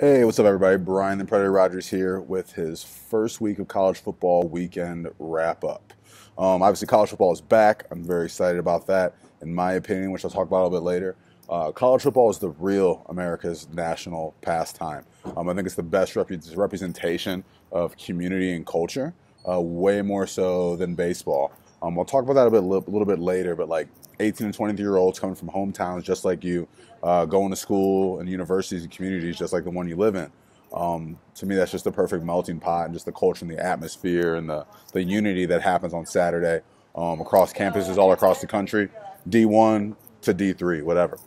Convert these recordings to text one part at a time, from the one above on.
Hey, what's up, everybody? Brian the Predator Rogers here with his first week of college football weekend wrap up. Obviously, college football is back. I'm very excited about that. In my opinion, which I'll talk about a little bit later, college football is the real America's national pastime. I think it's the best representation of community and culture, way more so than baseball. I'll talk about that a little bit later, but like 18 and 23-year-olds coming from hometowns just like you, going to school and universities and communities just like the one you live in. To me, that's just the perfect melting pot, and just the culture and the atmosphere and the unity that happens on Saturday across campuses all across the country, D1 to D3, whatever.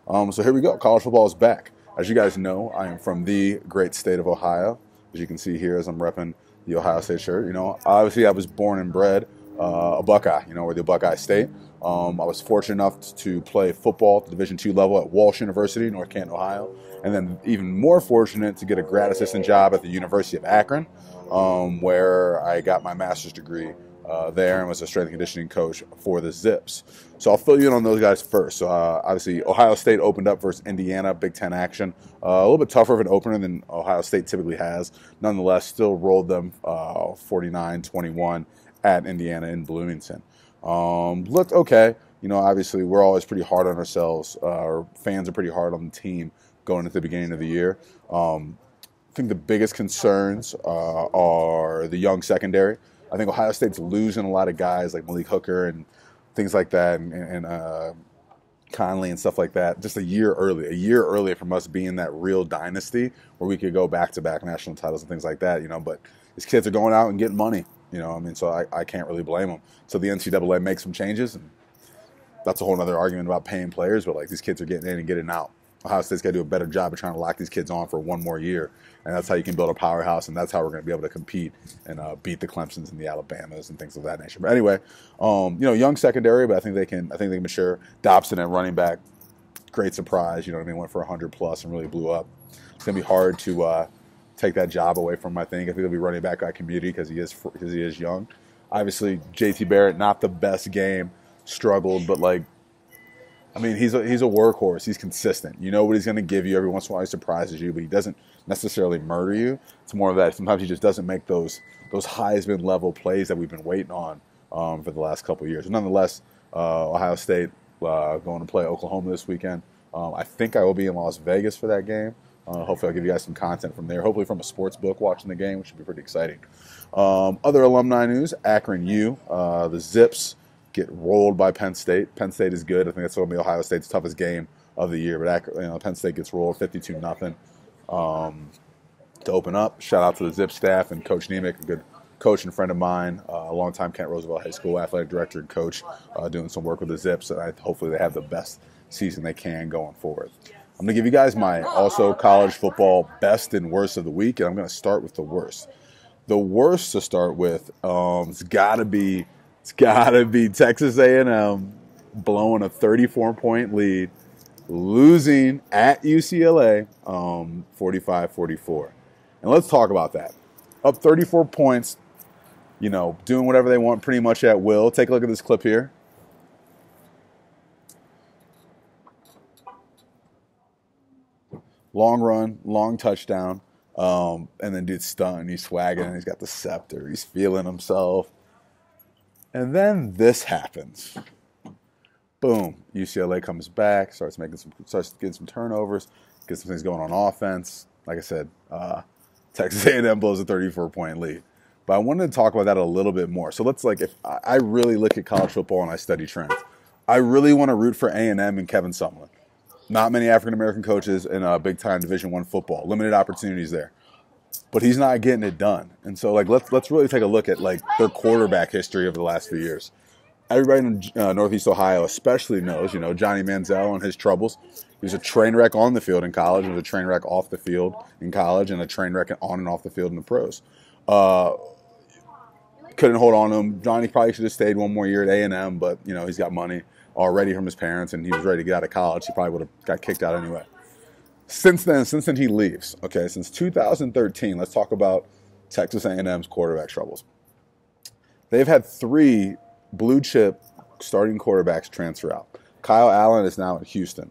So here we go. College football is back. As you guys know, I am from the great state of Ohio. As you can see here, as I'm repping the Ohio State shirt. Obviously I was born and bred a Buckeye. We're the Buckeye State. I was fortunate enough to play football at the Division II level at Walsh University, North Canton, Ohio, and then even more fortunate to get a grad assistant job at the University of Akron, where I got my master's degree there and was a strength and conditioning coach for the Zips. So I'll fill you in on those guys first. So obviously Ohio State opened up versus Indiana, Big Ten action. A little bit tougher of an opener than Ohio State typically has. Nonetheless, still rolled them 49-21 at Indiana in Bloomington. Looked okay. Obviously we're always pretty hard on ourselves. Our fans are pretty hard on the team going into the beginning of the year. I think the biggest concerns are the young secondary. I think Ohio State's losing a lot of guys like Malik Hooker and things like that, and Conley and stuff like that, just a year earlier from us being that real dynasty where we could go back-to-back national titles and things like that, but these kids are going out and getting money, so I can't really blame them. So the NCAA makes some changes, and that's a whole other argument about paying players, but like these kids are getting in and getting out. Ohio State's got to do a better job of trying to lock these kids on for one more year, and that's how you can build a powerhouse, and that's how we're going to be able to compete and beat the Clemsons and the Alabamas and things of that nature. But anyway, young secondary, but I think they can mature. Dobson at running back, great surprise. Went for 100 plus and really blew up. It's going to be hard to take that job away from him. I think he'll be running back by community because he is young. Obviously, JT Barrett, not the best game, struggled, but he's a workhorse. He's consistent. You know what he's going to give you. Every once in a while he surprises you, but he doesn't necessarily murder you. It's more of that. Sometimes he just doesn't make those Heisman level plays that we've been waiting on for the last couple of years. But nonetheless, Ohio State going to play Oklahoma this weekend. I think I will be in Las Vegas for that game. Hopefully I'll give you guys some content from there. Hopefully from a sports book watching the game, which should be pretty exciting. Other alumni news, Akron U, the Zips get rolled by Penn State. Penn State is good. I think that's going to be Ohio State's toughest game of the year. But Penn State gets rolled 52-0 to open up. Shout out to the Zip staff and Coach Nemec, a good coach and friend of mine, a longtime Kent Roosevelt High School athletic director and coach, doing some work with the Zips. And hopefully they have the best season they can going forward. I'm going to give you guys my also college football best and worst of the week, and I'm going to start with the worst. The worst to start with, it's got to be Texas A&M blowing a 34-point lead, losing at UCLA 45-44. And let's talk about that. Up 34 points, doing whatever they want pretty much at will. Take a look at this clip here. Long run, long touchdown, and then dude's stunned. He's swagging. He's got the scepter. He's feeling himself. And then this happens. Boom. UCLA comes back, starts getting some turnovers, gets some things going on offense. Like I said, Texas A&M blows a 34-point lead. But I wanted to talk about that a little bit more. So if I really look at college football and I study trends, I really want to root for A&M and Kevin Sumlin. Not many African-American coaches in big-time Division I football. Limited opportunities there. But he's not getting it done. And so, let's really take a look at, their quarterback history over the last few years. Everybody in Northeast Ohio especially knows, Johnny Manziel and his troubles. He was a train wreck on the field in college. He was a train wreck off the field in college and a train wreck on and off the field in the pros. Couldn't hold on to him. Johnny probably should have stayed one more year at A&M, but, he's got money already from his parents, and he was ready to get out of college. He probably would have got kicked out anyway. Since then he leaves. Okay, since 2013, let's talk about Texas A&M's quarterback troubles. They've had 3 blue chip starting quarterbacks transfer out. Kyle Allen is now at Houston.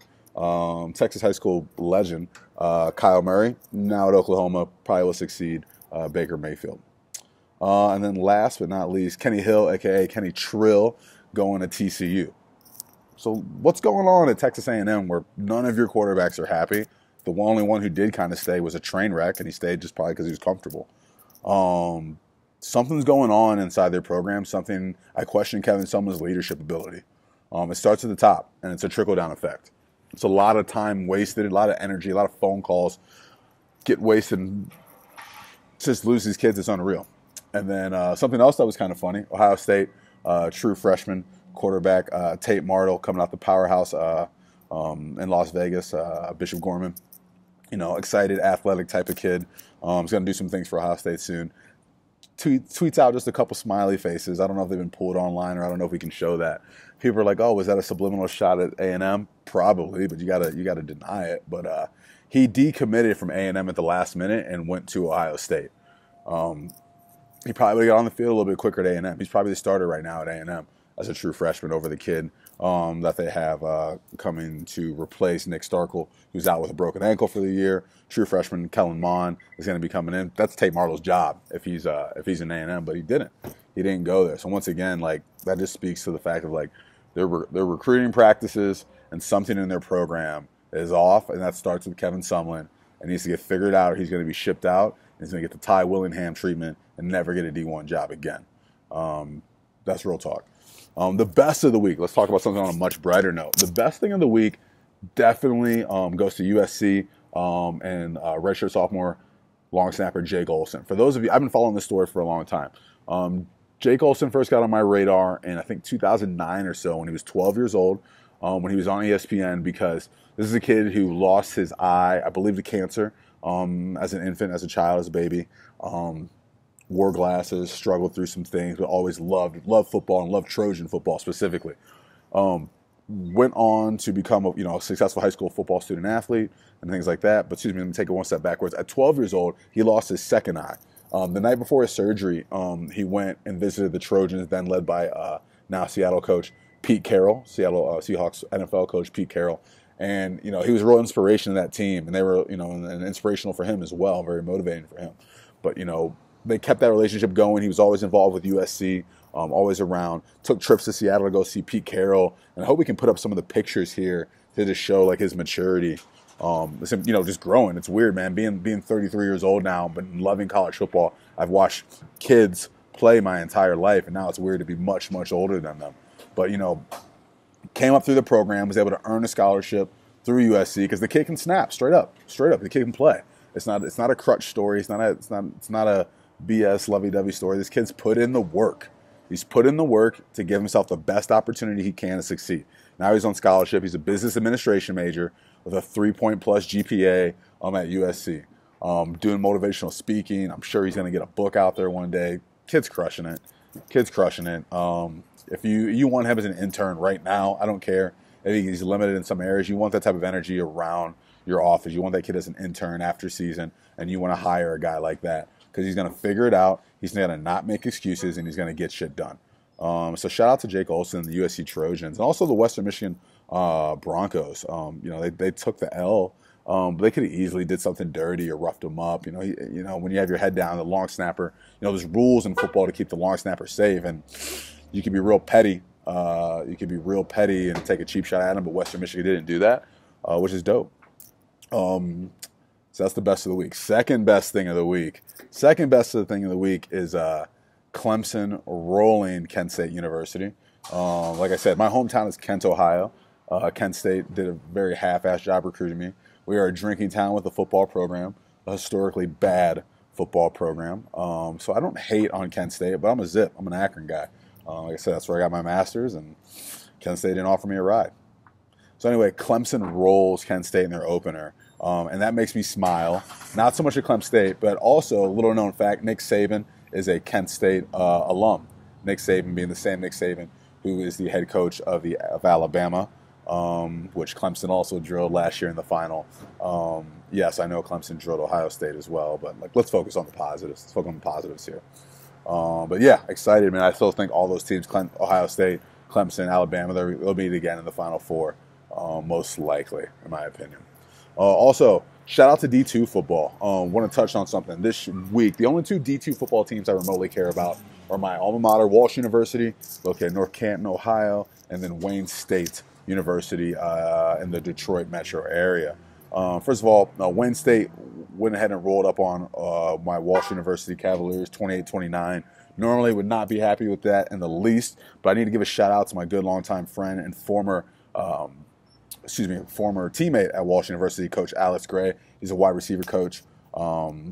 Texas high school legend Kyle Murray, now at Oklahoma, probably will succeed Baker Mayfield. And then last but not least, Kenny Hill, a.k.a. Kenny Trill, going to TCU. So what's going on at Texas A&M where none of your quarterbacks are happy? The only one who did kind of stay was a train wreck, and he stayed just probably because he was comfortable. Something's going on inside their program. I question Kevin Sumlin's leadership ability. It starts at the top, and it's a trickle-down effect. It's a lot of time wasted, a lot of energy, a lot of phone calls get wasted, and just lose these kids. It's unreal. And then something else that was kind of funny, Ohio State, true freshman quarterback, Tate Martell, coming out the powerhouse in Las Vegas, Bishop Gorman. Excited, athletic type of kid. He's going to do some things for Ohio State soon. Tweets out just a couple smiley faces. I don't know if they've been pulled online, or I don't know if we can show that. People are like, "Oh, was that a subliminal shot at A&M?" Probably, but you gotta deny it. But he decommitted from A&M at the last minute and went to Ohio State. He probably got on the field a little bit quicker at A&M. He's probably the starter right now at A&M as a true freshman over the kid that they have coming to replace Nick Starkel, who's out with a broken ankle for the year. True freshman Kellen Mond is going to be coming in. That's Tate Martell's job if he's in A&M, but he didn't. He didn't go there. So once again, that just speaks to the fact of their recruiting practices and something in their program is off, and that starts with Kevin Sumlin. It needs to get figured out, or he's going to be shipped out. And he's going to get the Ty Willingham treatment and never get a D1 job again. That's real talk. The best of the week, let's talk about something on a much brighter note. The best thing of the week definitely goes to USC and redshirt sophomore long snapper Jake Olson. For those of you, I've been following this story for a long time. Jake Olson first got on my radar in, I think, 2009 or so when he was 12 years old, when he was on ESPN, because this is a kid who lost his eye, I believe, to cancer as an infant, as a child, as a baby. Wore glasses, struggled through some things, but always loved football and loved Trojan football specifically. Went on to become a successful high school football student athlete and things like that. But excuse me, let me take it one step backwards. At 12 years old, he lost his second eye. The night before his surgery, he went and visited the Trojans, then led by now Seattle coach Pete Carroll, Seattle Seahawks NFL coach Pete Carroll. And, he was a real inspiration to that team, and they were, and inspirational for him as well, very motivating for him. But, they kept that relationship going. He was always involved with USC, always around. Took trips to Seattle to go see Pete Carroll. And I hope we can put up some of the pictures here to just show his maturity. Just growing. It's weird, man. Being 33 years old now, but loving college football. I've watched kids play my entire life, and now it's weird to be much, much older than them. But, came up through the program, was able to earn a scholarship through USC because the kid can snap straight up. The kid can play. It's not a crutch story. It's not a BS lovey-dovey story. This kid's put in the work. He's put in the work to give himself the best opportunity he can to succeed. Now he's on scholarship. He's a business administration major with a 3-point-plus GPA at USC. Doing motivational speaking. I'm sure he's going to get a book out there one day. Kid's crushing it. If you want him as an intern right now, I don't care. I think he's limited in some areas. You want that type of energy around your office. You want that kid as an intern after season, and you want to hire a guy like that because he's going to figure it out. He's going to not make excuses, and he's going to get shit done. So shout out to Jake Olson and the USC Trojans, and also the Western Michigan Broncos. They took the L, but they could have easily did something dirty or roughed them up. When you have your head down, the long snapper. There's rules in football to keep the long snapper safe, and you can be real petty. And take a cheap shot at him, but Western Michigan didn't do that, which is dope. So that's the best of the week. Second best thing of the week is Clemson rolling Kent State University. Like I said, my hometown is Kent, Ohio. Kent State did a very half-assed job recruiting me. We are a drinking town with a football program, a historically bad football program. So I don't hate on Kent State, but I'm a Zip. I'm an Akron guy. Like I said, that's where I got my master's, and Kent State didn't offer me a ride. So anyway, Clemson rolls Kent State in their opener, and that makes me smile. Not so much at Clemson State, but also, little known fact, Nick Saban is a Kent State alum. Nick Saban being the same Nick Saban who is the head coach of Alabama, which Clemson also drilled last year in the final. Yes, I know Clemson drilled Ohio State as well, but let's focus on the positives. Let's focus on the positives here. But yeah, excited, man. I still think all those teams, Ohio State, Clemson, Alabama, they'll meet again in the Final Four. most likely, in my opinion. Also, shout out to D2 football. Want to touch on something. This week, the only two D2 football teams I remotely care about are my alma mater, Walsh University, located in North Canton, Ohio, and then Wayne State University in the Detroit metro area. First of all, Wayne State went ahead and rolled up on my Walsh University Cavaliers 28-29. Normally would not be happy with that in the least, but I need to give a shout out to my good longtime friend and former teammate at Walsh University, Coach Alex Gray. He's a wide receiver coach for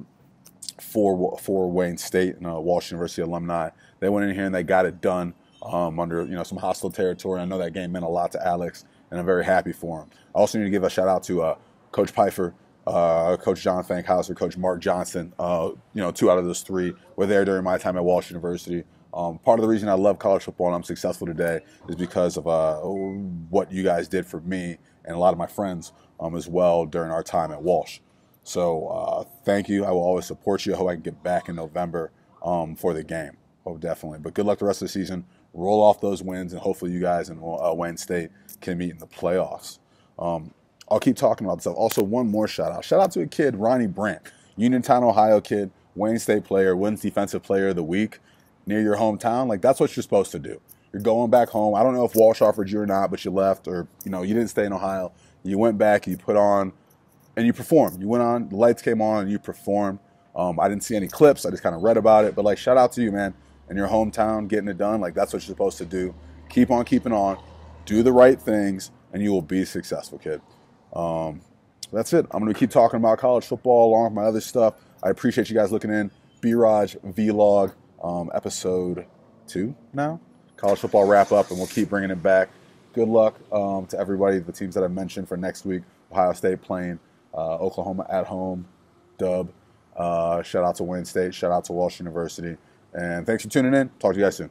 Wayne State and Walsh University alumni. They went in here and they got it done under some hostile territory. I know that game meant a lot to Alex, and I'm very happy for him. I also need to give a shout out to Coach Pfeiffer, Coach John Fankhauser, Coach Mark Johnson. 2 out of those 3 were there during my time at Walsh University. Part of the reason I love college football and I'm successful today is because of what you guys did for me and a lot of my friends as well during our time at Walsh. So thank you. I will always support you. I hope I can get back in November for the game. Oh, definitely. But good luck the rest of the season. Roll off those wins, and hopefully you guys in Wayne State can meet in the playoffs. I'll keep talking about stuff. Also, one more shout out. Shout out to a kid, Ronnie Brandt, Uniontown, Ohio kid, Wayne State player, wins Defensive Player of the Week near your hometown. Like, that's what you're supposed to do. You're going back home. I don't know if Walsh offered you or not, but you left, or you didn't stay in Ohio. You went back, you put on, and you performed. You went on, the lights came on, and you performed. I didn't see any clips. I just kind of read about it. But, like, shout out to you, man. In your hometown, getting it done. Like, that's what you're supposed to do. Keep on keeping on. Do the right things, and you will be successful, kid. That's it. I'm going to keep talking about college football along with my other stuff. I appreciate you guys looking in. BrogVlog, episode 2 now. College football wrap up, and we'll keep bringing it back. Good luck to everybody, the teams that I mentioned for next week. Ohio State playing Oklahoma at home, dub. Shout out to Wayne State. Shout out to Walsh University. And thanks for tuning in. Talk to you guys soon.